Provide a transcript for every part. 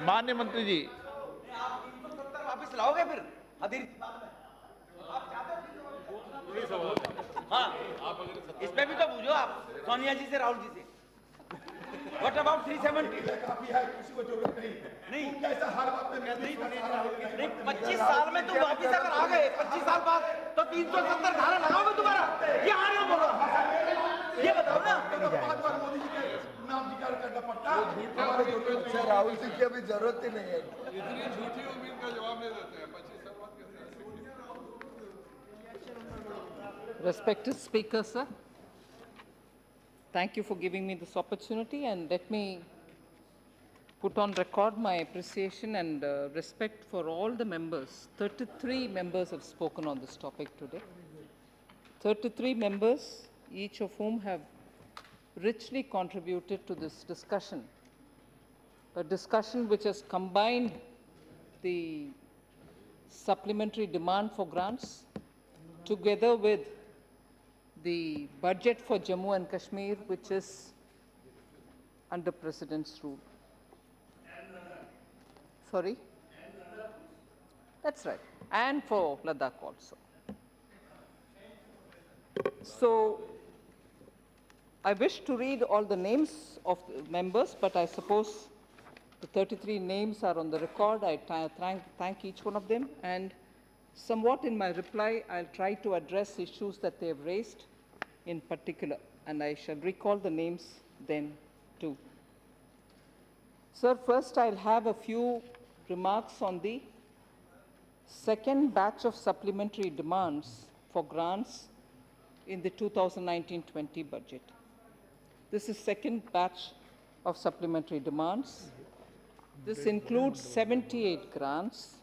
माननीय मंत्री जी, आप 370 वापस लाओगे फिर अधीर हाँ, इसमें भी तो पूछो आप सोनिया जी से, राहुल जी से। What about 370? काफी है, किसी को जरूरत नहीं। तुम जैसा हर बात में नहीं, 25 साल में तुम वापिस अगर आ गए 25 साल बाद तो 370 धारा लगाओगे दोबारा? ये आ रहे हो बोलो, ये बताओ ना। 5 बार मोदी जी के नाम जिक्र करना पड़ता है। राहुल जी की अभी जरूरत ही नहीं है। इतनी झूठी उम्मीद का जवाब नहीं देते हैं। 25 साल बाद कैसे? Respected Speaker, sir, thank you for giving me this opportunity, and let me put on record my appreciation and respect for all the members. 33 members have spoken on this topic today. 33 members, each of whom have richly contributed to this discussion, a discussion which has combined the supplementary demand for grants together with the budget for Jammu and Kashmir, which is under President's rule. Sorry? That's right. And for Ladakh also. So, I wish to read all the names of the members, but I suppose the 33 names are on the record. I thank each one of them, and somewhat in my reply, I'll try to address issues that they have raised in particular, and I shall recall the names then too. Sir, first I'll have a few remarks on the second batch of supplementary demands for grants in the 2019-20 budget. This is second batch of supplementary demands. This includes 78 grants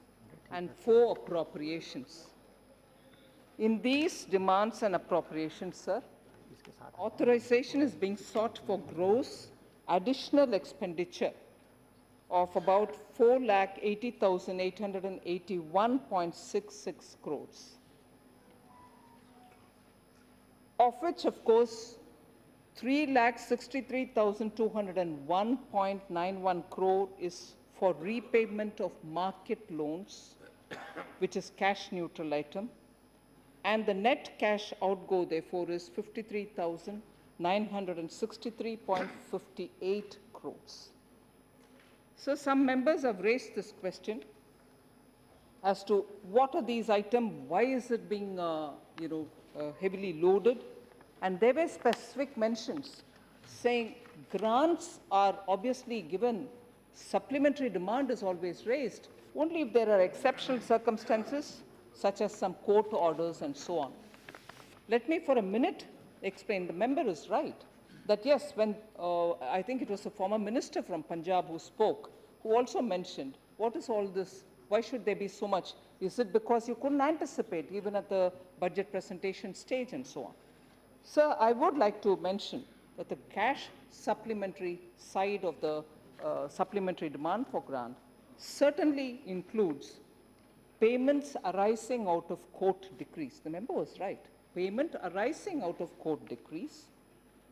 and 4 appropriations. In these demands and appropriations, sir, authorization is being sought for gross additional expenditure of about 4,80,881.66 crores, of which, of course, 3,63,201.91 crore is for repayment of market loans, which is cash neutral item, and the net cash outgo, therefore, is 53,963.58 crores. So some members have raised this question as to what are these items, why is it being heavily loaded, and there were specific mentions saying grants are obviously given, supplementary demand is always raised, only if there are exceptional circumstances such as some court orders and so on. Let me for a minute explain. The member is right that yes, when I think it was a former minister from Punjab who spoke, who also mentioned, what is all this? Why should there be so much? Is it because you couldn't anticipate even at the budget presentation stage and so on? Sir, I would like to mention that the cash supplementary side of the supplementary demand for grant certainly includes payments arising out of court decrees. The member was right. Payment arising out of court decrees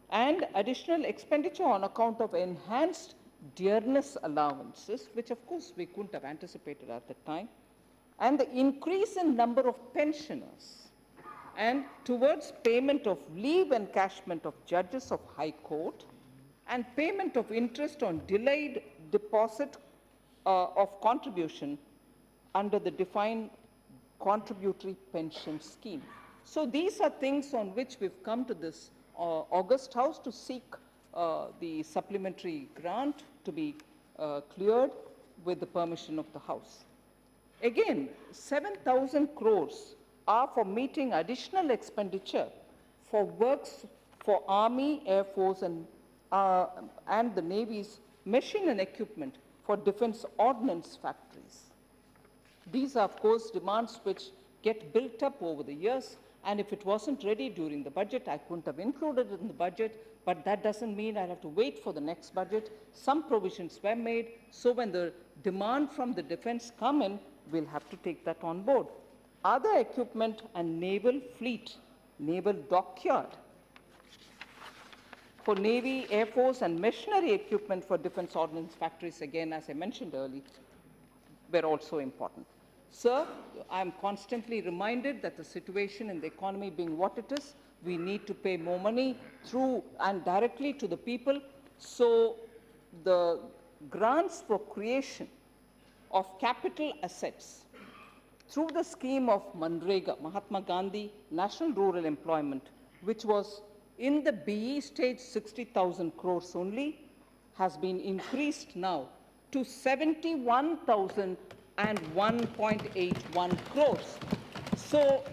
and additional expenditure on account of enhanced dearness allowances, which of course we couldn't have anticipated at the time, and the increase in number of pensioners, and towards payment of leave encashment of judges of High Court, and payment of interest on delayed deposit of contribution under the defined contributory pension scheme. So these are things on which we've come to this August House to seek the supplementary grant to be cleared with the permission of the House. Again, 7,000 crores are for meeting additional expenditure for works for Army, Air Force, and the Navy's machine and equipment for defense ordnance factories. These are, of course, demands which get built up over the years, and if it wasn't ready during the budget, I couldn't have included it in the budget, but that doesn't mean I'll have to wait for the next budget. Some provisions were made, so when the demand from the defense come in, we'll have to take that on board. Other equipment and naval fleet, naval dockyard, for Navy, Air Force, and machinery equipment for defense ordnance factories, again, as I mentioned earlier, were also important. Sir, I am constantly reminded that the situation in the economy being what it is, we need to pay more money through and directly to the people. So the grants for creation of capital assets through the scheme of Manrega, Mahatma Gandhi National Rural Employment, which was in the BE stage 60,000 crores only, has been increased now to 71,001.81 crores. So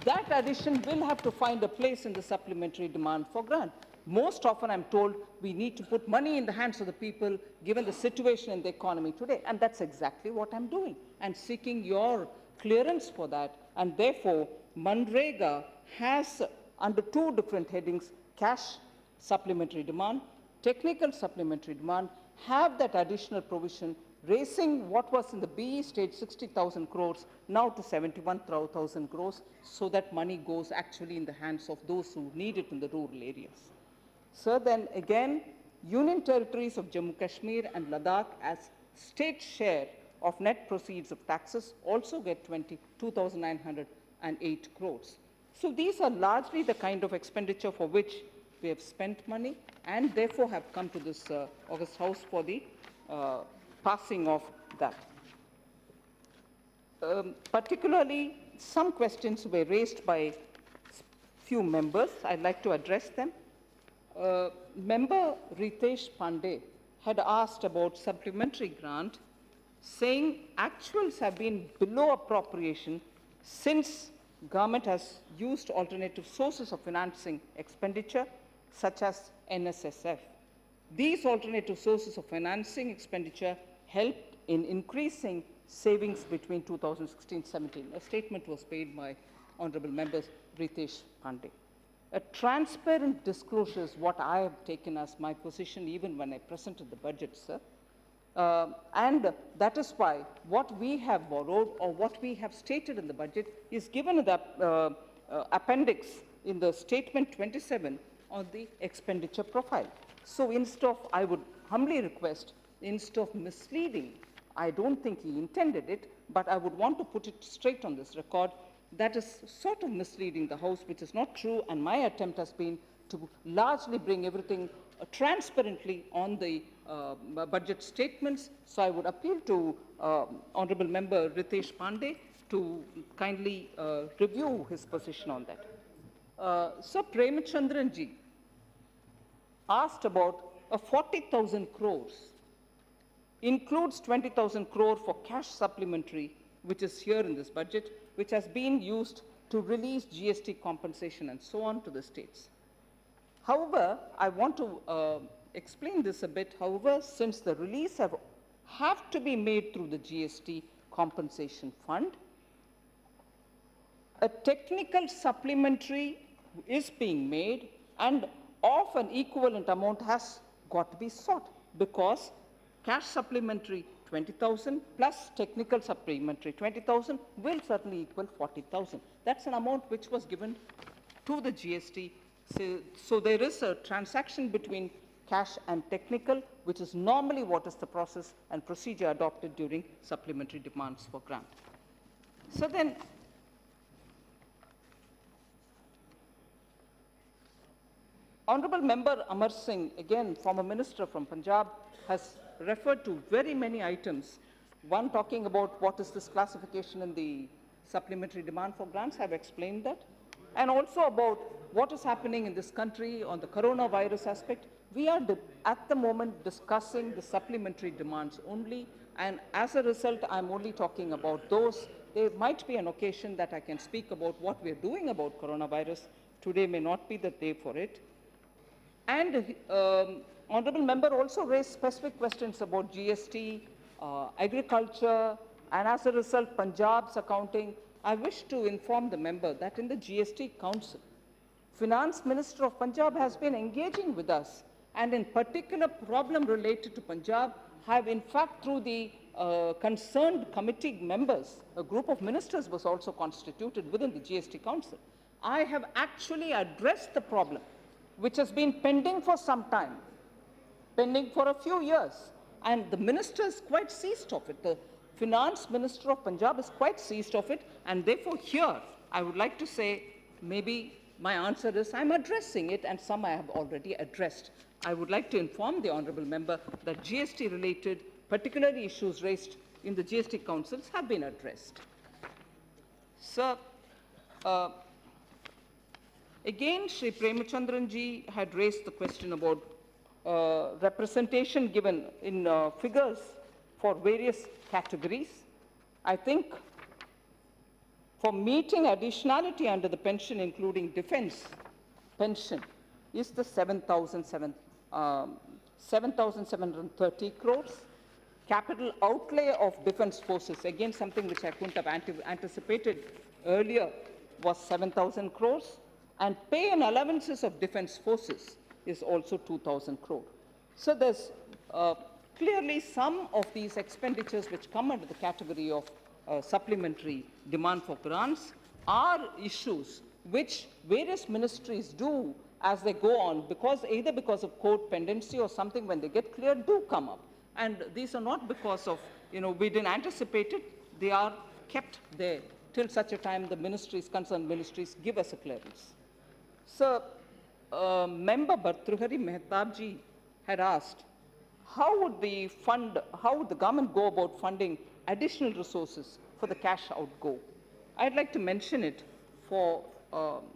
that addition will have to find a place in the supplementary demand for grant. Most often I'm told we need to put money in the hands of the people given the situation in the economy today, and that's exactly what I'm doing and seeking your clearance for that. And therefore, Manrega has under two different headings, cash supplementary demand, technical supplementary demand, have that additional provision, raising what was in the BE stage 60,000 crores now to 71,000 crores, so that money goes actually in the hands of those who need it in the rural areas. So then again, Union territories of Jammu Kashmir and Ladakh as state share of net proceeds of taxes also get 22,908 crores. So these are largely the kind of expenditure for which we have spent money and therefore have come to this August House for the passing of that. Particularly, some questions were raised by few members. I'd like to address them. Member Ritesh Pandey had asked about supplementary grant, saying actuals have been below appropriation since government has used alternative sources of financing expenditure, such as NSSF. These alternative sources of financing expenditure helped in increasing savings between 2016-17. A statement was made by Honorable Members Ritesh Pandey. A transparent disclosure is what I have taken as my position even when I presented the budget, sir. And that is why what we have borrowed or what we have stated in the budget is given in the appendix in the statement 27 on the expenditure profile. So instead of, I would humbly request, instead of misleading, I don't think he intended it, but I would want to put it straight on this record, that is sort of misleading the House, which is not true, and my attempt has been to largely bring everything transparently on the budget statements. So I would appeal to Honorable Member Ritesh Pandey to kindly review his position on that. Sir Premachandran ji asked about a 40,000 crores, includes 20,000 crore for cash supplementary, which is here in this budget, which has been used to release GST compensation and so on to the states. However, I want to explain this a bit. However, since the release have to be made through the GST compensation fund, a technical supplementary is being made and of an equivalent amount has got to be sought, because cash supplementary 20,000 plus technical supplementary 20,000 will certainly equal 40,000. That's an amount which was given to the GST. So there is a transaction between cash and technical, which is normally what is the process and procedure adopted during supplementary demands for grant. So then, Honorable Member Amar Singh, again former Minister from Punjab, has referred to very many items. One talking about what is this classification in the supplementary demand for grants, I've explained that. And also about what is happening in this country on the coronavirus aspect. We are at the moment discussing the supplementary demands only, and as a result, I'm only talking about those. There might be an occasion that I can speak about what we're doing about coronavirus. Today may not be the day for it. And Honorable Member also raised specific questions about GST, agriculture, and as a result, Punjab's accounting. I wish to inform the member that in the GST Council, Finance Minister of Punjab has been engaging with us, and in particular problem related to Punjab have in fact through the concerned committee members, a group of ministers was also constituted within the GST Council. I have actually addressed the problem which has been pending for some time, pending for a few years, and the minister is quite seized of it. The finance minister of Punjab is quite seized of it, and therefore here I would like to say maybe my answer is I'm addressing it, and some I have already addressed. I would like to inform the honourable member that GST-related, particularly issues raised in the GST councils, have been addressed. Sir, again, Shri Premachandran ji had raised the question about representation given in figures for various categories. I think for meeting additionality under the pension, including defence pension, is the 7,730 crores. Capital outlay of defence forces, again something which I couldn't have anticipated earlier, was 7,000 crores. And pay and allowances of defence forces is also 2,000 crore. So there's clearly some of these expenditures which come under the category of supplementary demand for grants are issues which various ministries do as they go on, because either because of court pendency or something when they get cleared do come up. And these are not because of, we didn't anticipate it, they are kept there till such a time the ministries, concerned ministries, give us a clearance. So, Member Bhartrihari Mehtab ji had asked, how would the government go about funding additional resources for the cash outgo? I'd like to mention it for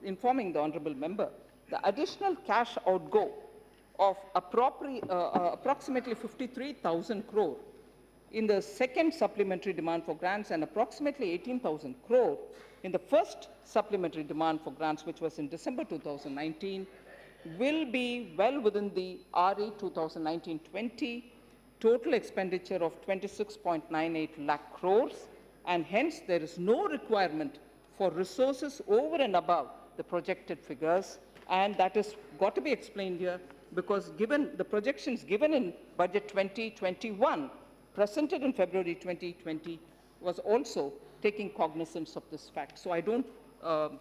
informing the honourable member. The additional cash outgo of approximately 53,000 crore in the second supplementary demand for grants and approximately 18,000 crore in the first supplementary demand for grants, which was in December 2019, will be well within the RE 2019-20 total expenditure of 26.98 lakh crores, and hence there is no requirement for resources over and above the projected figures, and that has got to be explained here because given the projections given in Budget 2021, presented in February 2020, was also taking cognizance of this fact. So I don't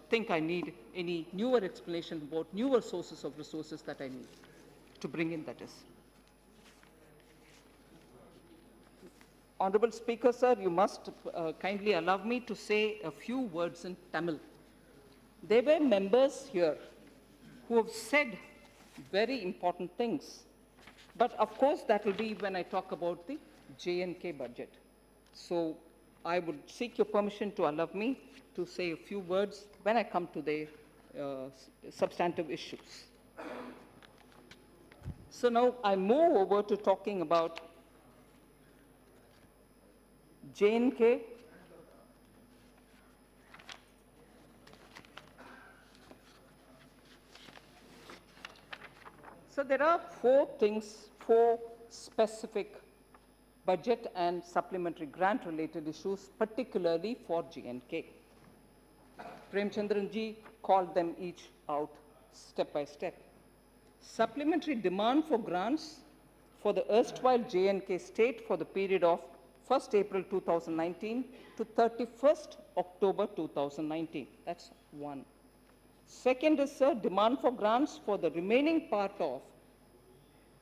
think I need any newer explanation about newer sources of resources that I need to bring in, that is. Honorable Speaker, sir, you must kindly allow me to say a few words in Tamil. There were members here who have said very important things, but of course that will be when I talk about the J&K budget. So I would seek your permission to allow me to say a few words when I come to the substantive issues. So now I move over to talking about J&K. So there are four specific budget and supplementary grant related issues, particularly for J&K. Premchandran ji called them each out step by step. Supplementary demand for grants for the erstwhile J&K state for the period of 1st April 2019 to 31st October 2019. That's one. Second is demand for grants for the remaining part of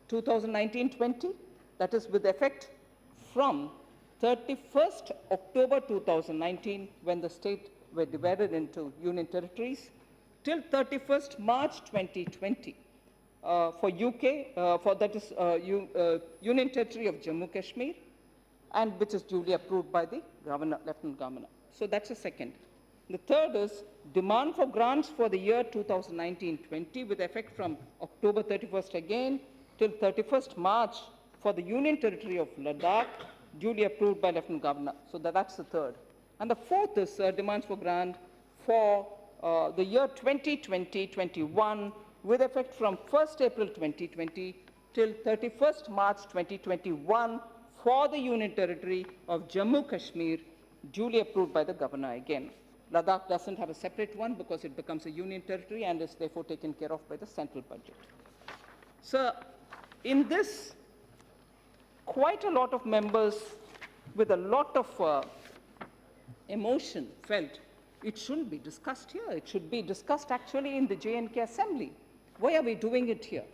2019-20, that is with effect from 31st October 2019, when the state were divided into union territories, till 31st March 2020 for UK, Union Territory of Jammu Kashmir, and which is duly approved by the Governor, Lieutenant Governor. So that's the second. The third is demand for grants for the year 2019-20 with effect from October 31st again till 31st March for the Union Territory of Ladakh, duly approved by Lieutenant Governor. So that's the third. And the fourth is demands for grant for the year 2020-21 with effect from 1st April 2020 till 31st March 2021 for the Union Territory of Jammu Kashmir, duly approved by the Governor again. Ladakh doesn't have a separate one because it becomes a Union Territory and is therefore taken care of by the central budget. So in this, quite a lot of members with a lot of emotion felt it shouldn't be discussed here. It should be discussed actually in the J&K Assembly. Why are we doing it here?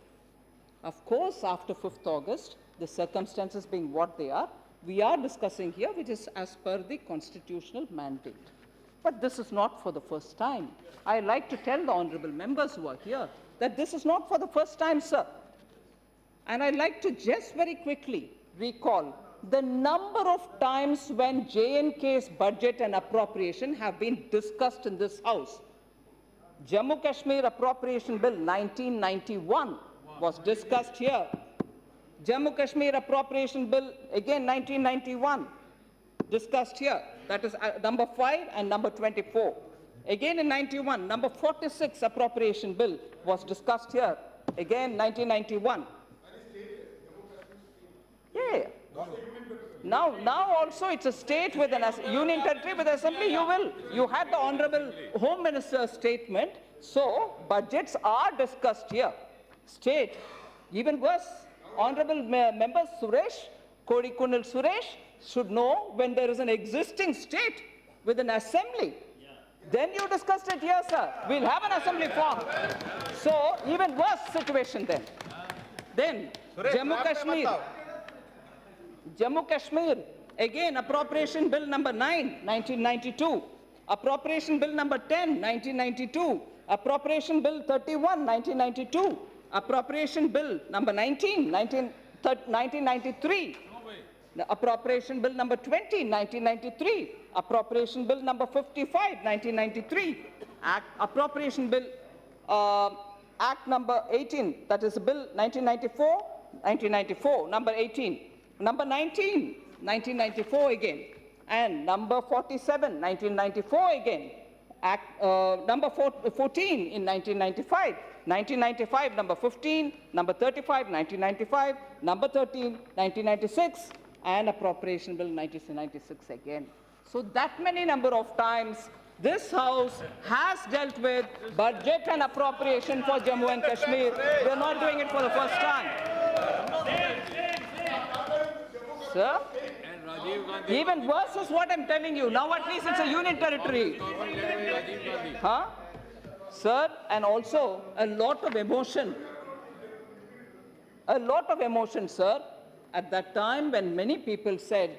Of course, after 5th August, the circumstances being what they are, we are discussing here, which is as per the constitutional mandate. But this is not for the first time. I like to tell the honorable members who are here that this is not for the first time, sir. And I'd like to just very quickly recall the number of times when J&K's budget and appropriation have been discussed in this House. Jammu Kashmir Appropriation Bill 1991 was discussed here. Jammu Kashmir Appropriation Bill, again 1991, discussed here. That is number 5 and number 24. Again in 91, number 46 Appropriation Bill was discussed here. Again 1991. Yeah. Now also it's a state with an union territory with assembly. You had the Honorable Home Minister's statement. So budgets are discussed here. State, even worse, Honorable Member Suresh, Kodikunal Suresh should know when there is an existing state with an assembly. Then you discussed it here, sir. We'll have an assembly form. So even worse situation then. Then Jammu Kashmir, again Appropriation Bill number 9, 1992. Appropriation Bill number 10, 1992. Appropriation Bill 31, 1992. Appropriation Bill number 19, 1993. Appropriation Bill number 20, 1993. Appropriation Bill number 55, 1993. Appropriation Bill Act number 18, that is Bill 1994, number 18. Number 19, 1994 again. And number 47, 1994 again. Number 14 in 1995. 1995, number 15, number 35, 1995, number 13, 1996, and Appropriation Bill 1996 again. So that many number of times this House has dealt with budget and appropriation for Jammu and Kashmir. We are not doing it for the first time. Sir? Even worse is what I'm telling you. Now at least it's a union territory. Huh? Sir, and also a lot of emotion. A lot of emotion, sir, at that time when many people said,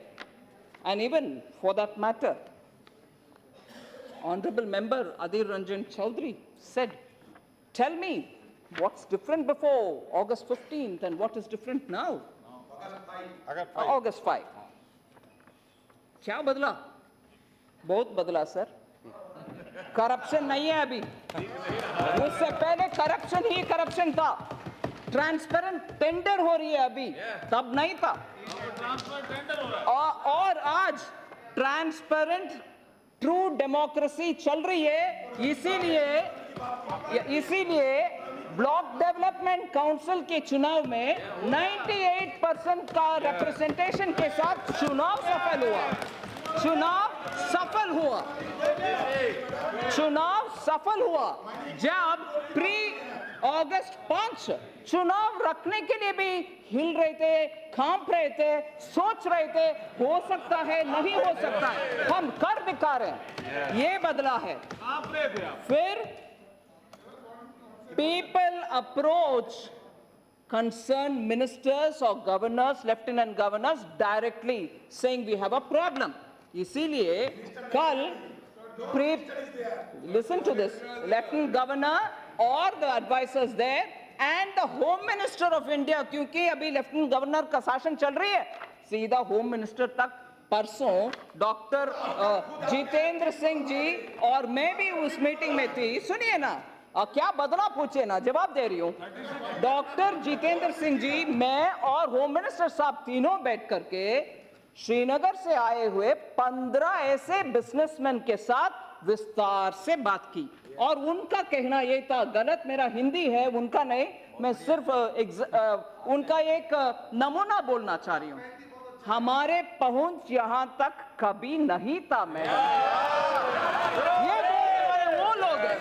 and even for that matter, Honorable Member Adhir Ranjan Chaudhary said, tell me what's different before August 15th and what is different now? August 5. क्या बदला? बहुत बदला sir. Corruption नहीं है अभी. उससे पहले corruption ही corruption था. ट्रांसपेरेंट टेंडर हो रही है अभी, तब नहीं था. और आज ट्रांसपेरेंट ट्रू डेमोक्रेसी चल रही है. इसीलिए ब्लॉक डेवलपमेंट काउंसिल के चुनाव में 98% का रिप्रेजेंटेशन के साथ चुनाव सफल हुआ. जब प्री अगस्त 5 चुनाव रखने के लिए भी हिल रहे थे, कांप रहे थे, सोच रहे थे, हो सकता है, नहीं हो सकता है, हम कर दिखा रहे हैं. ये बदला है. फिर people approach concerned ministers or governors, lieutenant governors directly saying we have a problem. इसीलिए कल listen to this, lieutenant governor or the advisors there and the home minister of India, क्योंकि अभी lieutenant governor का शासन चल रही है, सीधा home minister तक परसों डॉक्टर जितेंद्र सिंह जी और मैं भी उस मीटिंग में थी. सुनिए ना, क्या बदला पूछे ना, जवाब दे रही हूँ. डॉक्टर जितेंद्र सिंह जी, मैं और होम मिनिस्टर साहब तीनों बैठ करके श्रीनगर से आए हुए 15 ऐसे बिजनेसमैन के साथ विस्तार से बात की और उनका कहना ये था, गलत मेरा हिंदी है, उनका नहीं, मैं सिर्फ उनका एक नमूना बोलना चाह रही हूँ. हमारे पहुंच यहां तक कभी नहीं था मैडम. ये वो लोग हैं.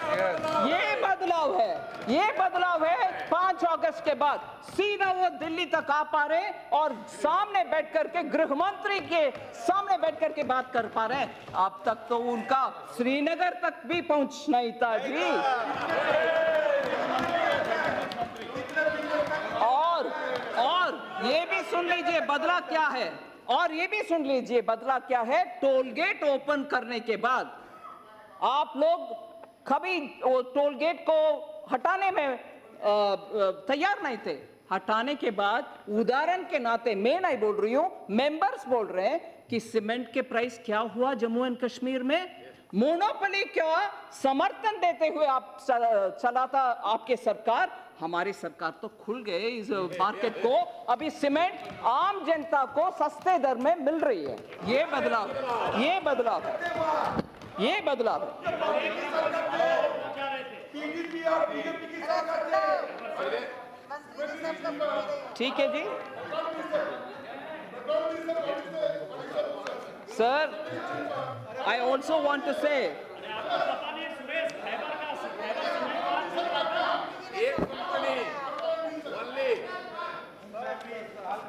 ये बदलाव है 5 अगस्त के बाद. सीधा वो दिल्ली तक आ पा रहे और सामने बैठ करके गृह मंत्री के सामने बैठ करके बात कर पा रहे हैं. अब तक तो उनका श्रीनगर तक भी पहुंच नहीं था जी. ये भी सुन लीजिए बदला क्या है, और ये भी सुन लीजिए बदला क्या है। टोल गेट ओपन करने के बाद आप लोग कभी टोल गेट को हटाने में तैयार नहीं थे। हटाने के बाद उदाहरण के नाते मैं नहीं बोल रही हूं, मेंबर्स बोल रहे हैं कि सीमेंट के प्राइस क्या हुआ जम्मू एंड कश्मीर में। मोनोपोली का समर्थन देते हुए आप चलाता आपके सरकार, हमारी सरकार तो खुल गए इस मार्केट को। अभी सीमेंट आम जनता को सस्ते दर में मिल रही है। ये बदलाव है, ये बदलाव है, ये बदलाव है। ठीक है जी sir, I also want to say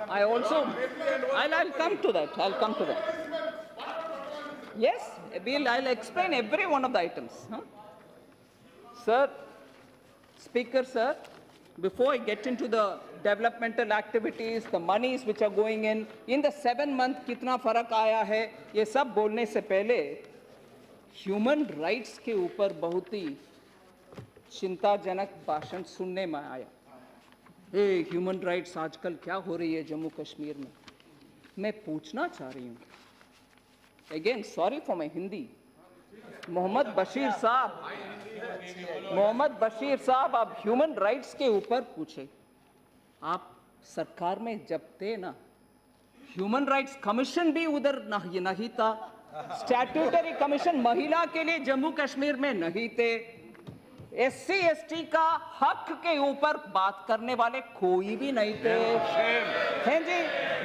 I'll come to that. I'll come to that. Yes, I'll explain every one of the items. Huh? Sir, Speaker, sir, before I get into the developmental activities, the monies which are going in the 7 month कितना फर्क आया है, ये सब बोलने से पहले human rights के ऊपर बहुत ही चिंताजनक भाषण सुनने में आया। ह्यूमन राइट्स आजकल क्या हो रही है जम्मू कश्मीर में। मैं पूछना चाह रही हूँ, again sorry for my Hindi, Mohammed Basheer साहब आप ह्यूमन राइट्स के ऊपर पूछे। आप सरकार में जब थे ना, ह्यूमन राइट्स कमीशन भी उधर नहीं था, स्टैट्यूटरी कमीशन महिला के लिए जम्मू कश्मीर में नहीं थे, SC ST का हक के ऊपर बात करने वाले कोई भी नहीं थे, हैं जी।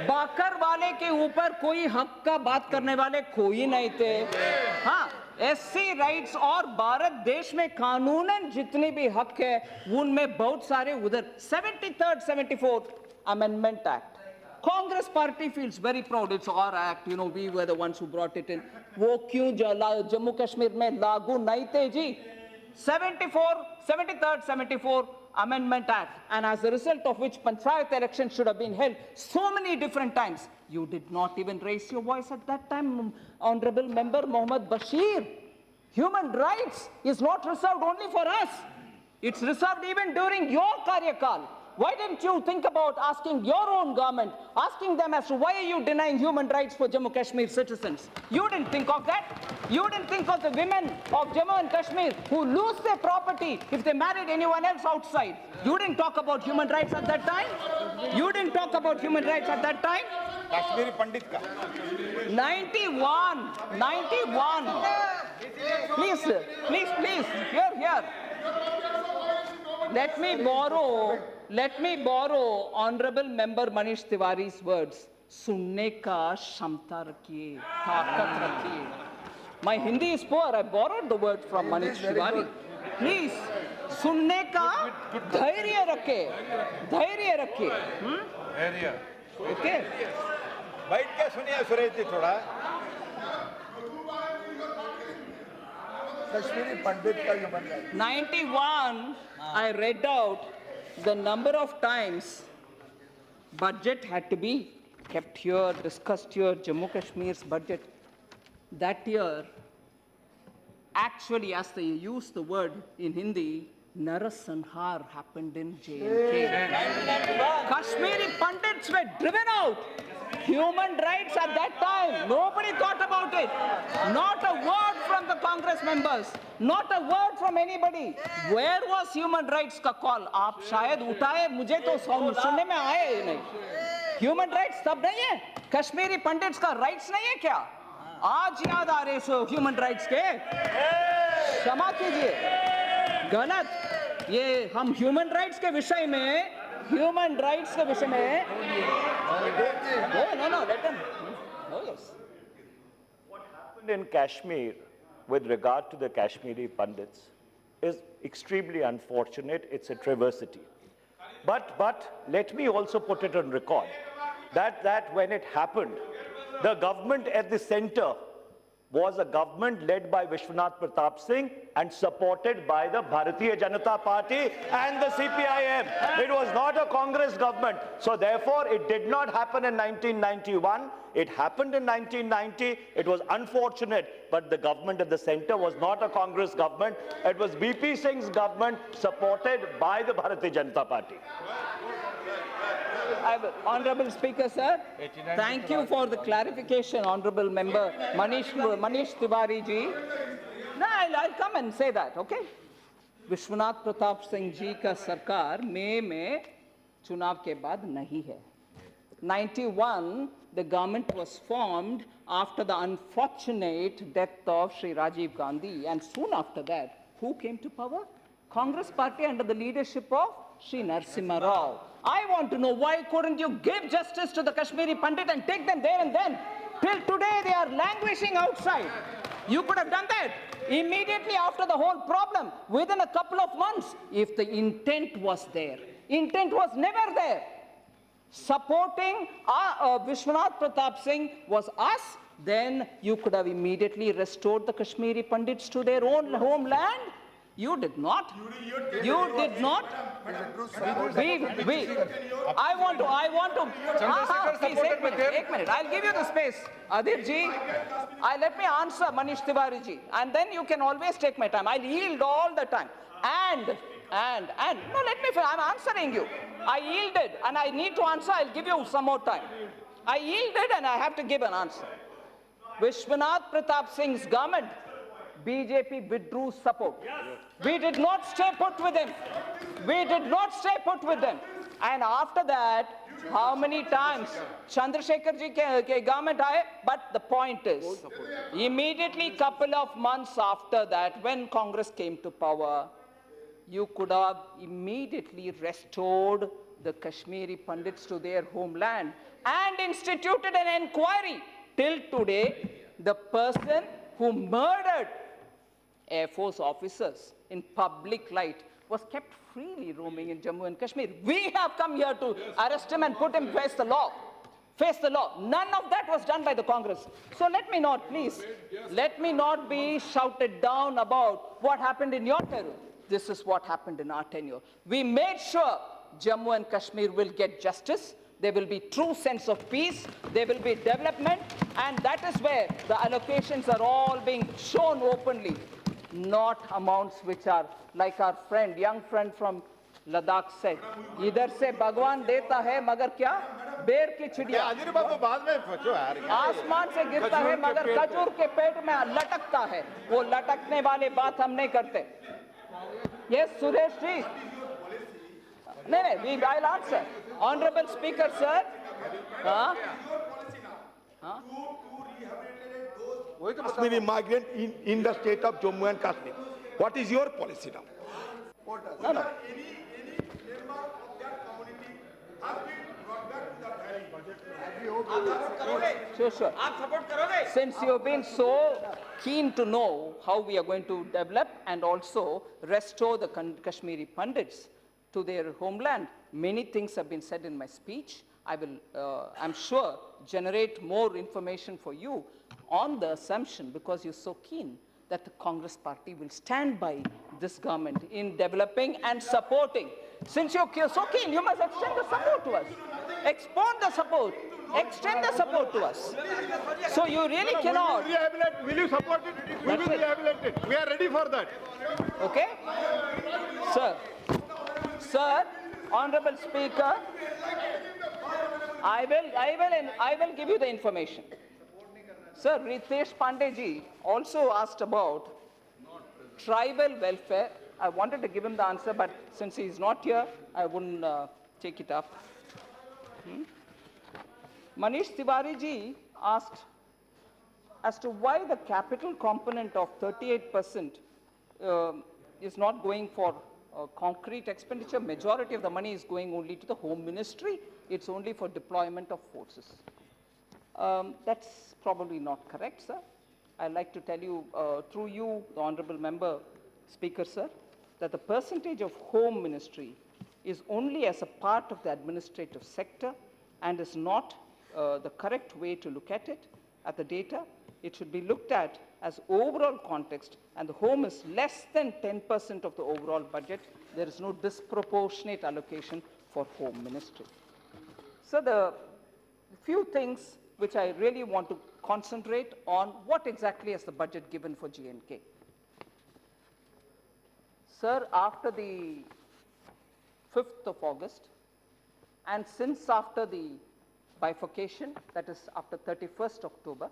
बाकर वाले के ऊपर कोई हक का बात करने वाले कोई नहीं थे। हाँ, SC राइट्स और भारत देश में कानूनन जितने भी हक है उनमें बहुत सारे उधर 73rd 74th Amendment Act. Congress party feels very proud. It's our act. You know, we were the ones who brought it in. वो क्यों जम्मू कश्मीर में लागू नहीं थे जी? 73rd 74th Amendment Act, and as a result of which panchayat elections should have been held so many different times. You did not even raise your voice at that time, Honorable Member Mohammad Bashir. Human rights is not reserved only for us. It's reserved even during your Karyakal. Why didn't you think about asking your own government, asking them as to why are you denying human rights for Jammu Kashmir citizens? You didn't think of that. You didn't think of the women of Jammu and Kashmir who lose their property if they married anyone else outside. You didn't talk about human rights at that time. You didn't talk about human rights at that time. Kashmiri Pandit ka. 91. Please, here. Let me borrow Honorable Member Manish Tiwari's words. सुनने का क्षमता रखिए, ताकत रखिए. My Hindi is poor. I borrowed the word from Manish Tiwari. Please, सुनने का धैर्य रखे. Okay. बैठ के सुनिए सुरेश जी थोड़ा. कश्मीरी पंडित का human right. 91, I read out the number of times budget had to be kept here, discussed here, Jammu Kashmir's budget. That year, actually, as they use the word in Hindi, Narasanhar happened in J&K. Kashmiri Pandits were driven out. Human rights at that time, nobody thought about it. Not a word from the Congress members, not a word from anybody. Where was human rights का call? आप शायद उठाए, मुझे तो सुनने में आए ही नहीं. Human rights तब नहीं है, कश्मीरी पंडित्स का rights नहीं है क्या? आज याद आ रहे सो human rights के? क्षमा कीजिए, गलत. ये हम human rights के विषय में No, let him. Oh, yes. What happened in Kashmir with regard to the Kashmiri Pandits is extremely unfortunate. It's a travesty. But let me also put it on record that when it happened, the government at the center was a government led by Vishwanath Pratap Singh and supported by the Bharatiya Janata Party and the CPIM. It was not a Congress government. So therefore, it did not happen in 1991. It happened in 1990. It was unfortunate, but the government at the center was not a Congress government. It was BP Singh's government supported by the Bharatiya Janata Party. Honorable Speaker, sir, thank you for the clarification, Honorable Member Manish Tiwari ji. No, I'll come and say that, okay? Vishwanath Pratap Singh ji का सरकार मई में चुनाव के बाद नहीं है. 91, the government was formed after the unfortunate death of Sri Rajiv Gandhi, and soon after that, who came to power? Congress party under the leadership of Sri Narasimha Rao. I want to know, why couldn't you give justice to the Kashmiri Pandit and take them there and then? Till today they are languishing outside. You could have done that immediately after the whole problem, within a couple of months, if the intent was there. Intent was never there. Supporting Vishwanath Pratap Singh was us, then you could have immediately restored the Kashmiri Pandits to their own homeland. You did not. You did not. I want to. Please, एक minute. I'll give you the space. Adit ji, let me answer Manish Tiwari ji, and then you can always take my time. I'll yield all the time. And no, let me. I'm answering you. I yielded, and I need to answer. I'll give you some more time. I yielded, and I have to give an answer. Vishwanath Pratap Singh's government, BJP withdrew support. We did not stay put with him. We did not stay put with them. And after that, how many times Chandrasekhar ji ke government aaye? But the point is, immediately couple of months after that, when Congress came to power, you could have immediately restored the Kashmiri Pandits to their homeland and instituted an inquiry. Till today, the person who murdered Air Force officers in public light was kept freely roaming in Jammu and Kashmir. We have come here to arrest him and put him face the law. Face the law. None of that was done by the Congress. So let me not, please, let me not be shouted down about what happened in your tenure. This is what happened in our tenure. We made sure Jammu and Kashmir will get justice. There will be true sense of peace. There will be development. And that is where the allocations are all being shown openly. Not amounts which are like our friend, young friend from Ladakh said, इधर से भगवान देता है मगर क्या बेर की चिड़िया अजीर बाबू बाद में पूछो यार आसमान से गिरता है मगर खजूर के पेट में लटकता है वो लटकने वाली बात हम नहीं करते Yes, Suresh ji. नहीं I'll answer. Honorable Speaker, sir. Kashmiri migrant in the state of Jammu and Kashmir. What is your policy now? No. Any member of that community has been brought back to that Sure. आप support करोगे? Since you've been so keen to know how we are going to develop and also restore the Kashmiri Pandits to their homeland, many things have been said in my speech. I will, I'm sure, generate more information for you on the assumption, because you're so keen, that the Congress party will stand by this government in developing and supporting. Since you're so keen, you must extend the support to us. Export the support. Extend the support to us. So you really cannot. Will you support it? We will rehabilitate it. We are ready for that. Okay? Sir, Honorable Speaker, I will give you the information. Sir, Ritesh Pandey ji also asked about tribal welfare. I wanted to give him the answer, but since he is not here, I wouldn't take it up. Manish Tiwari ji asked as to why the capital component of 38% is not going for concrete expenditure. Majority of the money is going only to the Home Ministry. It's only for deployment of forces. That's probably not correct, sir. I'd like to tell you, through you, the Honorable Member, Speaker, sir, that the percentage of Home Ministry is only as a part of the administrative sector and is not the correct way to look at it, at the data. it should be looked at as overall context, and the home is less than 10% of the overall budget. There is no disproportionate allocation for home ministry. So the few things which I really want to concentrate on, what exactly is the budget given for G&K? Sir, after the 5th of August, and since after the bifurcation, that is after 31st October,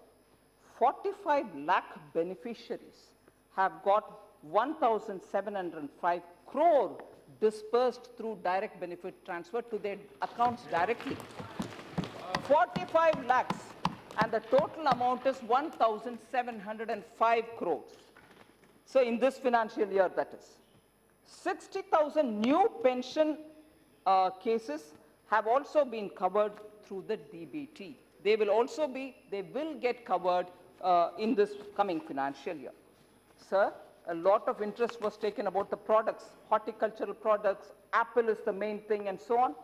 45 lakh beneficiaries have got 1,705 crore dispersed through direct benefit transfer to their accounts directly. 45 lakhs, and the total amount is 1,705 crores. So in this financial year, that is. 60,000 new pension cases have also been covered through the DBT. They will get covered in this coming financial year. Sir, a lot of interest was taken about the products, horticultural products, apple is the main thing, and so on.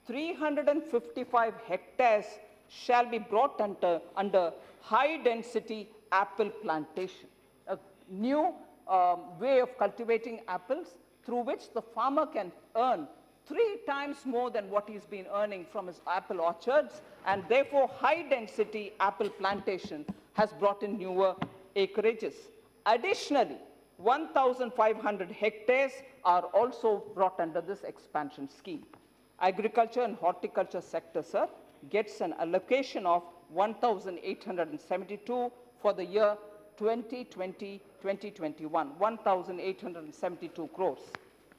355 hectares shall be brought under high-density apple plantation, a new way of cultivating apples through which the farmer can earn 3 times more than what he's been earning from his apple orchards, and therefore high-density apple plantation has brought in newer acreages. Additionally, 1,500 hectares are also brought under this expansion scheme. Agriculture and horticulture sector, sir, gets an allocation of 1,872 for the year 2020-2021, 1,872 crores.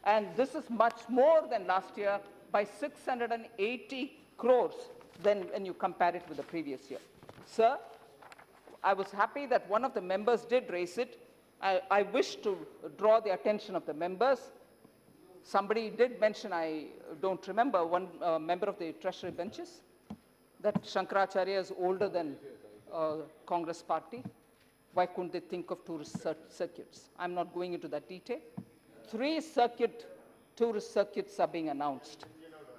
And this is much more than last year by 680 crores when you compare it with the previous year. Sir, I was happy that one of the members did raise it. I wish to draw the attention of the members. Somebody did mention, I don't remember, one member of the treasury benches, that Shankaracharya is older than Congress party. Why couldn't they think of tourist circuits? I'm not going into that detail. 3 tourist circuits are being announced.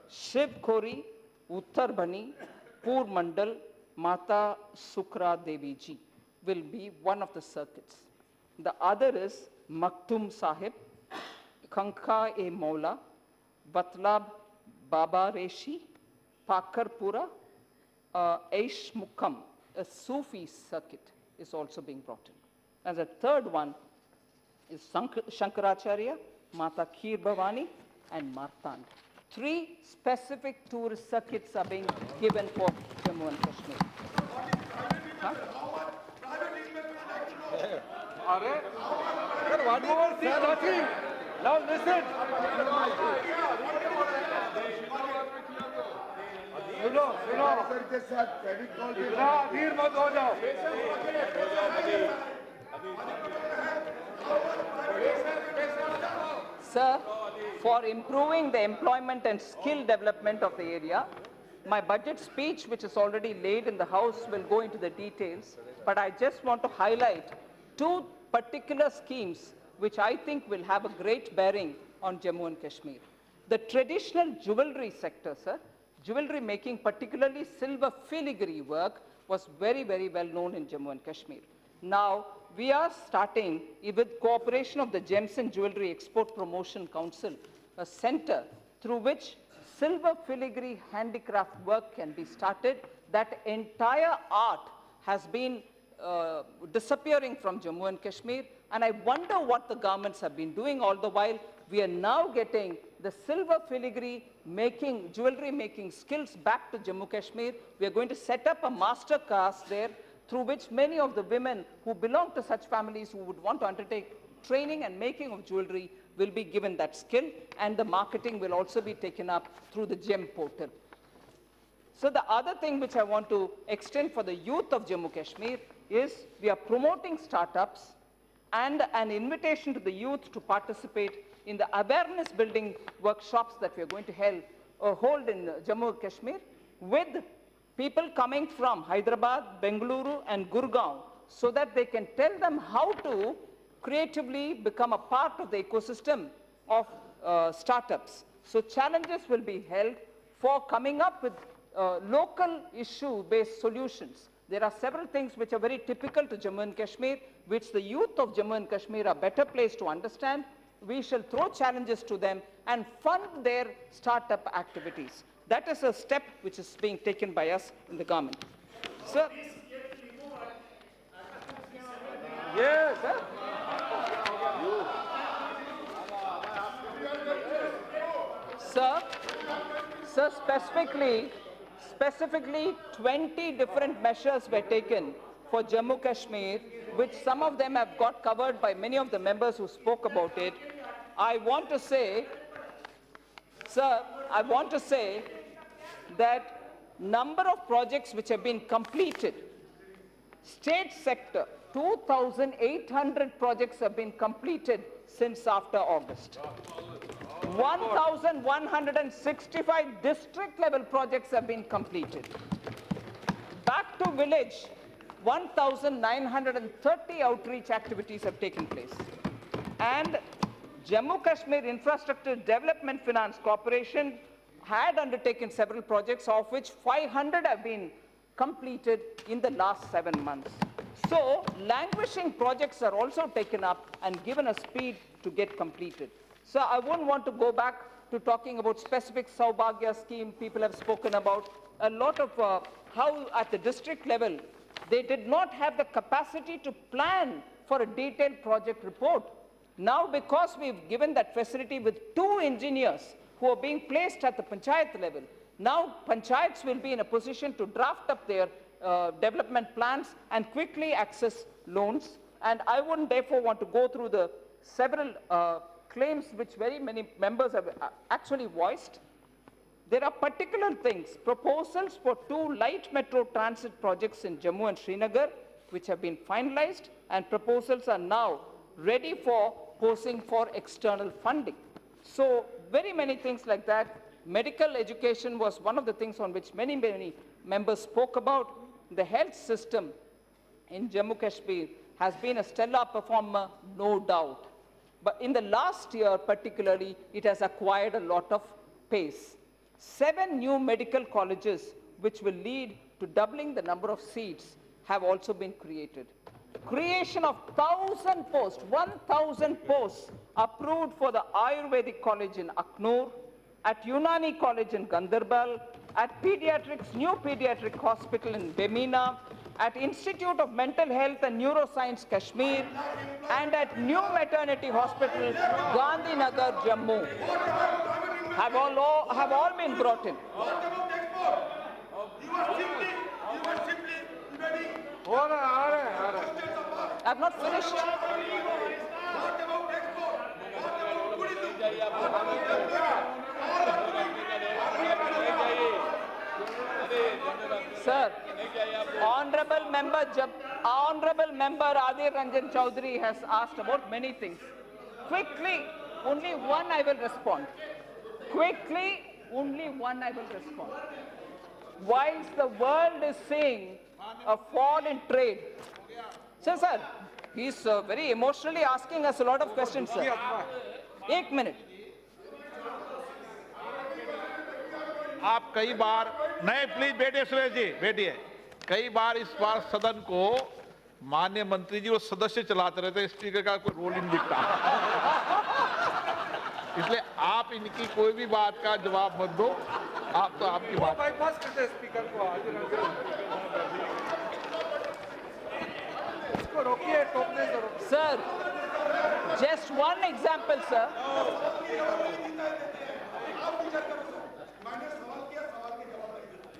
Shiv Khori, Uttar Bani, Pur Mandal, Mata Sukra Devi Ji will be one of the circuits. The other is Maktum Sahib, Kanka e Maula, Batlab Baba Reshi, Pakarpura, Aish Mukam, a Sufi circuit is also being brought in. And the third one is Shankaracharya, Mata Kheer Bhavani, and Martand. 3 specific tourist circuits are being given for Jammu and Kashmir. Huh? Sir, one more thing, talking. Now listen. सुनो sir के साथ फेविकॉल भी इतना अधीर मत हो जाओ Sir, for improving the employment and skill development of the area, my budget speech, which is already laid in the House, will go into the details, but I just want to highlight 2 particular schemes which I think will have a great bearing on Jammu and Kashmir. The traditional jewelry sector, sir, jewelry making, particularly silver filigree work, was very, very well known in Jammu and Kashmir. Now, we are starting, with cooperation of the Gems and Jewelry Export Promotion Council, a center through which silver filigree handicraft work can be started. That entire art has been disappearing from Jammu and Kashmir, and I wonder what the governments have been doing all the while. We are now getting the silver filigree making, jewelry making skills back to Jammu Kashmir. We are going to set up a master class there through which many of the women who belong to such families who would want to undertake training and making of jewelry will be given that skill, and the marketing will also be taken up through the GEM portal. So the other thing which I want to extend for the youth of Jammu Kashmir is we are promoting startups and an invitation to the youth to participate in the awareness building workshops that we are going to hold in Jammu and Kashmir with people coming from Hyderabad, Bengaluru and Gurgaon, so that they can tell them how to creatively become a part of the ecosystem of startups. So challenges will be held for coming up with local issue-based solutions, There are several things which are very typical to Jammu and Kashmir, which the youth of Jammu and Kashmir are better placed to understand. We shall throw challenges to them and fund their startup activities. That is a step which is being taken by us in the government. Sir. Yes, sir. Sir, specifically 20 different measures were taken for Jammu Kashmir, which some of them have got covered by many of the members who spoke about it. I want to say, sir, that number of projects which have been completed, state sector, 2,800 projects have been completed since after August. 1,165 district-level projects have been completed. Back to village, 1,930 outreach activities have taken place. And Jammu Kashmir Infrastructure Development Finance Corporation had undertaken several projects, of which 500 have been completed in the last 7 months. So, languishing projects are also taken up and given a speed to get completed. So I wouldn't want to go back to talking about specific Saubhagya scheme people have spoken about. A lot of how at the district level, they did not have the capacity to plan for a detailed project report. Now, because we've given that facility with 2 engineers who are being placed at the panchayat level, now panchayats will be in a position to draft up their development plans and quickly access loans. And I wouldn't therefore want to go through the several claims which very many members have actually voiced. There are particular things, proposals for 2 light metro transit projects in Jammu and Srinagar, which have been finalized, and proposals are now ready for posting for external funding. So very many things like that. Medical education was one of the things on which many members spoke about. The health system in Jammu Kashmir has been a stellar performer, no doubt. But in the last year particularly, it has acquired a lot of pace. 7 new medical colleges, which will lead to doubling the number of seats, have also been created. Creation of 1,000 posts, 1,000 posts approved for the Ayurvedic College in Aknoor, at Unani College in Gandarbal, at new pediatric hospital in Bemina, at Institute of Mental Health and Neuroscience Kashmir, and at new maternity hospital, Gandhinagar, Jammu, have all been brought in. I have not finished. Sir, Honorable Member Adir Ranjan Chaudhary has asked about many things. Quickly, only one I will respond. Whilst the world is seeing a fall in trade. Sir, he's very emotionally asking us a lot of questions, sir. 1 minute. आप कई बार नहीं, please बैठिए सुरेश जी, बैठिए। कई बार इस बार सदन को माननीय मंत्री जी वो सदस्य चलाते रहते हैं, स्पीकर का कोई रोल नहीं दिखता। इसलिए आप इनकी कोई भी बात का जवाब मत दो, आप तो आपकी बात बाईपास करते स्पीकर को। इसको रोकिए, टोकने से रोकिए। Sir, just one example, sir.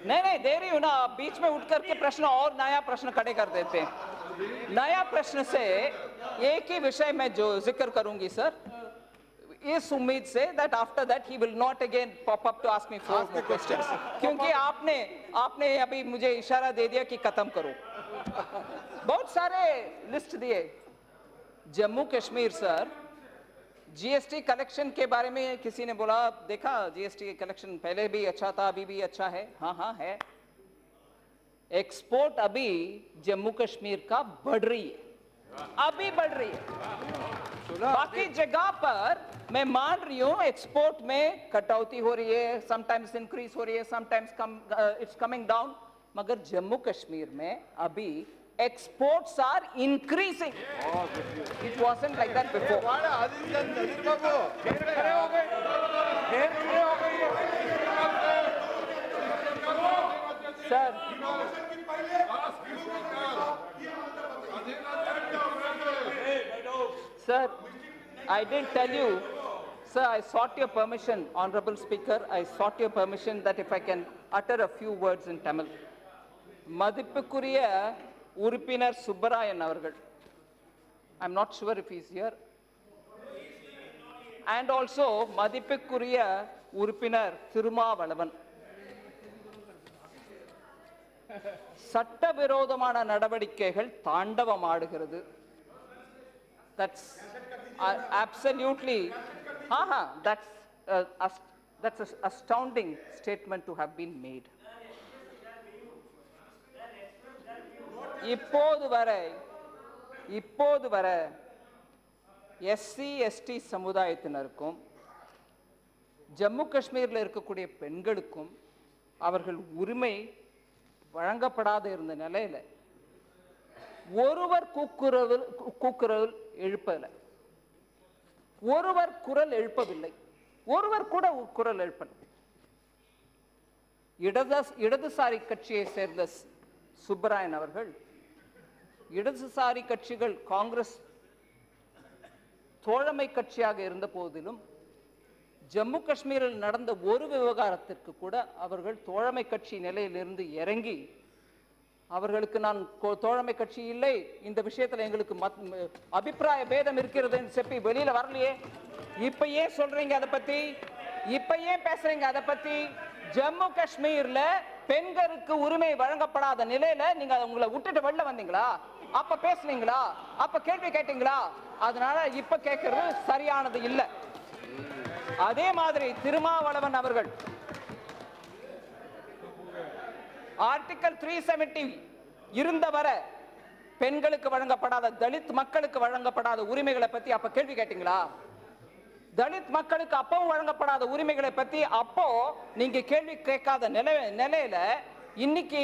नहीं दे रही हूं ना, बीच में उठ करके प्रश्न और नया प्रश्न खड़े कर देते हैं। नया प्रश्न से एक ही विषय में जो जिक्र करूंगी सर, इस उम्मीद से that after that he will not again pop up to ask me 4 more questions, क्योंकि आपने अभी मुझे इशारा दे दिया कि खत्म करो। बहुत सारे लिस्ट दिए। Jammu Kashmir sir, GST collection के बारे में किसी ने बोला, देखा जीएसटी कलेक्शन पहले भी अच्छा था, अभी भी अच्छा है। हाँ है। एक्सपोर्ट अभी जम्मू कश्मीर का बढ़ रही है, अभी बढ़ रही है। बाकी जगह पर मैं मान रही हूं एक्सपोर्ट में कटौती हो रही है, समटाइम्स इंक्रीज हो रही है, समटाइम्स इट्स कमिंग डाउन। मगर जम्मू कश्मीर में अभी exports are increasing. It wasn't like that before. Sir, sir, I did tell you, sir, I sought your permission, Honorable Speaker, I sought your permission that if I can utter a few words in Tamil. மதிப்புக்குரிய உறுப்பினர் சுப்பராயன் அவர்கள், I'm not sure if he's here, and also மதிப்புக்குரிய உறுப்பினர் திருமாவளவன், சட்டவிரோதமான நடவடிக்கைகள் தாண்டவமாடுகிறது. That's absolutely, that's an astounding statement to have been made. இப்போது வரை SC ST சமுதாயத்தினருக்கும் Jammu காஷ்மீரில் இருக்கக்கூடிய பெண்களுக்கும் அவர்கள் உரிமை வழங்கப்படாத இருந்த நிலையில ஒருவர் கூக்குரல் எழுப்பவில்லை, ஒருவர் குரல் எழுப்பவில்லை, ஒருவர் கூட குரல் எழுப்பவில்லை. இடதுசாரி கட்சியை சேர்ந்த சுப்பராயன் அவர்கள், இடதுசாரி கட்சிகள் காங்கிரஸ் தோழமை கட்சியாக இருந்த போதிலும் ஜம்மு காஷ்மீரில் நடந்த ஒரு விவகாரத்திற்கு கூட அவர்கள் தோழமை கட்சி நிலையிலிருந்து இறங்கி, அவர்களுக்கு நான் தோழமை கட்சி இல்லை, இந்த விஷயத்தில் எங்களுக்கு அபிப்பிராய பேதம் இருக்கிறது என்று சொல்லி வெளியில வரலையே. இப்ப ஏன் சொல்றீங்க அதை பத்தி? இப்ப ஏன் பேசுறீங்க அதை பத்தி? ஜம்மு காஷ்மீர்ல பெண்களுக்கு உரிமை வழங்கப்படாத நிலையில நீங்க உங்களை விட்டுட்டு வெளில வந்தீங்களா? அப்ப பேசுனீங்களா? அப்ப கேள்வி கேட்டீங்களா? அதனால இப்ப கேட்கறது சரியானது இல்லை. அதே மாதிரி திருமாவளவன் அவர்கள் ஆர்டிகல் 370 இருந்தவரை பெண்களுக்கு வழங்கப்படாத, தலித் மக்களுக்கு வழங்கப்படாத உரிமைகளை பத்தி அப்ப கேள்வி கேட்டீங்களா? தலித் மக்களுக்கு அப்பவும் வழங்கப்படாத உரிமைகளை பத்தி அப்போ நீங்க கேள்வி கேட்காத நிலையில இன்னைக்கு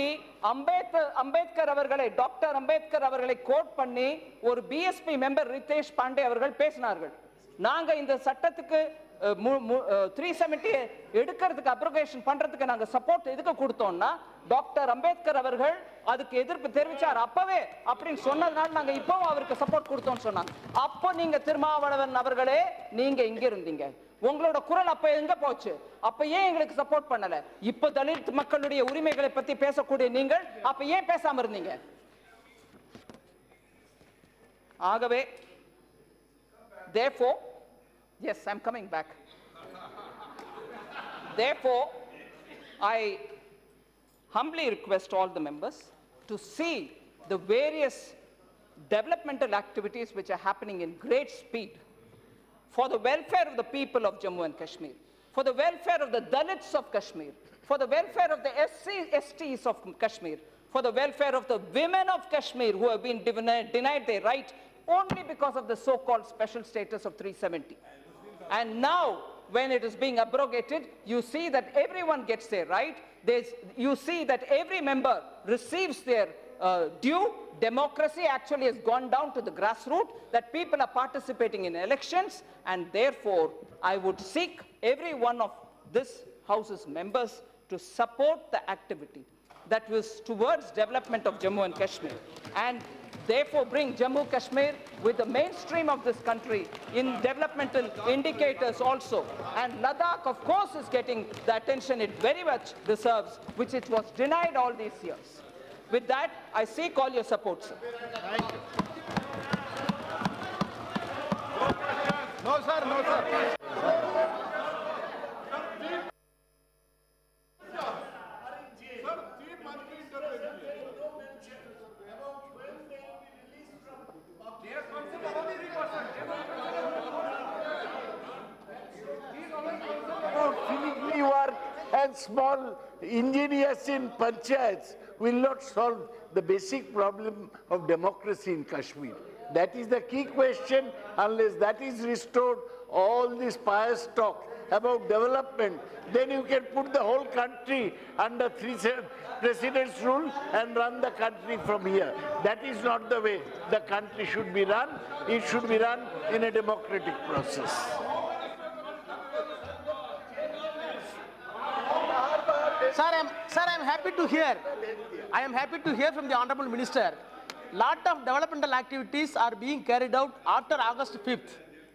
அம்பேத்கர் அவர்களை, டாக்டர் அம்பேத்கர் அவர்களை கோட் பண்ணி ஒரு பிஎஸ்பி மெம்பர் ரிதேஷ் பாண்டே அவர்கள் பேசினார்கள். நாங்க இந்த சட்டத்துக்கு 370 எடுக்கிறதுக்கு, அப்ரோகேஷன் பண்றதுக்கு நாங்க சப்போர்ட் எதுக்கு கொடுத்தோம்னா, டாக்டர் அம்பேத்கர் அவர்கள் அதுக்கு எதிர்ப்பு தெரிவிச்சார் அப்பவே அப்படின்னு சொன்னதுனால நாங்க இப்பவும் அவருக்கு சப்போர்ட் கொடுத்தோம்னு சொன்னாங்க. அப்போ நீங்க திருமாவளவன் அவர்களே நீங்க இங்க இருந்தீங்க, உங்களோட குரல் அப்ப எங்க போச்சு? அப்ப ஏன் எங்களுக்கு சப்போர்ட் பண்ணல? இப்ப தலித் மக்களுடைய உரிமைகளை பத்தி பேசக்கூடிய நீங்கள் அப்ப ஏன் பேசாம இருந்தீங்க? ஆகவே therefore, yes, I'm coming back. Therefore, I humbly request all the members to see the various developmental activities which are happening in great speed for the welfare of the people of Jammu and Kashmir, for the welfare of the Dalits of Kashmir, for the welfare of the STs of Kashmir, for the welfare of the women of Kashmir who have been denied their right only because of the so-called special status of 370. And now, when it is being abrogated, you see that everyone gets their right. You see that every member receives their due. Democracy actually has gone down to the grassroots, that people are participating in elections, and therefore, I would seek every one of this House's members to support the activity that was towards development of Jammu and Kashmir, and therefore bring Jammu Kashmir with the mainstream of this country in developmental indicators also. And Ladakh, of course, is getting the attention it very much deserves, which it was denied all these years. With that, I seek all your support, sir. Thank you. No, sir, no, sir. And small engineers in panchayats will not solve the basic problem of democracy in Kashmir. That is the key question. Unless that is restored, all this pious talk about development, then you can put the whole country under president's rule and run the country from here. That is not the way the country should be run. It should be run in a democratic process. Sir, I'm happy to hear. I am happy to hear from the Honorable Minister. Lot of developmental activities are being carried out after August 5th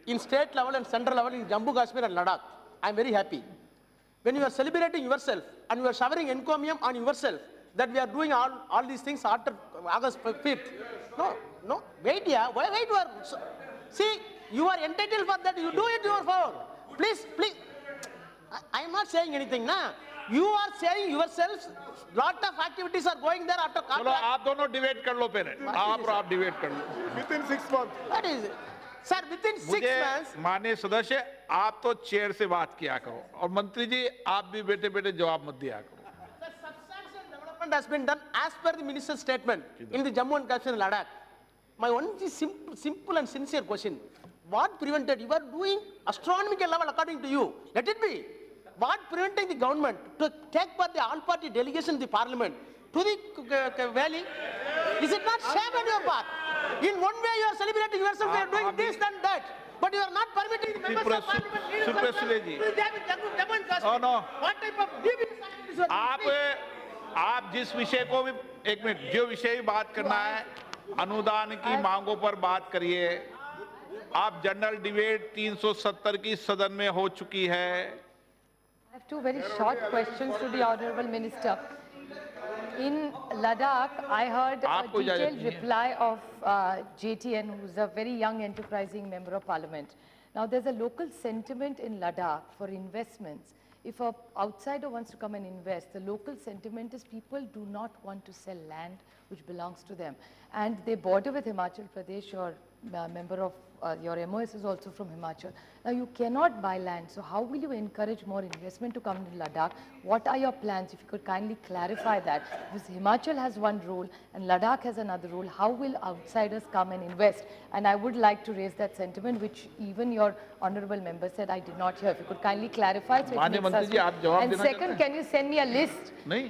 in state level and central level in Jammu Kashmir and Ladakh. I am very happy. When you are celebrating yourself and you are showering encomium on yourself that we are doing all these things after August 5th. No, wait here. Wait, you are, see, you are entitled for that. You do it your favor. Please. I am not saying anything, na. You are saying yourselves, lot of activities are going there after contract. चलो आप दोनों debate कर लो पहले आप debate कर लो Within 6 months. What is it? Sir, within 6 months. माननीय सदस्य आप तो चेयर से बात किया करो और मंत्री जी आप भी बेटे बेटे जवाब मत दिया करो Sir, substantial development has been done as per the minister's statement in the Jammu and Kashmir and Ladakh. My only simple and sincere question: what prevented? You are doing astronomical level according to you. Let it be. What preventing the government to take part the all-party delegation in the parliament to the valley? Is it not shame on your part? In one way you are celebrating yourself, you are doing this and that, but you are not permitting the members of parliament to Jammu and Kashmir. no. What type of devious activities you are doing? आप जिस विषय को भी एक minute जो विषय भी बात करना है अनुदान की मांगों पर बात करिए आप जनरल डिबेट 370 की सदन में हो चुकी है I have two very short questions to the Honourable Minister. In Ladakh, I heard a detailed reply of JTN, who's a very young enterprising member of parliament. Now, there's a local sentiment in Ladakh for investments. If an outsider wants to come and invest, the local sentiment is people do not want to sell land which belongs to them. And they border with Himachal Pradesh, your member of your MOS is also from Himachal. Now you cannot buy land, so how will you encourage more investment to come to Ladakh? What are your plans? If you could kindly clarify that. Because Himachal has one rule and Ladakh has another rule. How will outsiders come and invest? And I would like to raise that sentiment, which even your honourable member said I did not hear. If you could kindly clarify. So it makes us. And second, can you send me a list? नहीं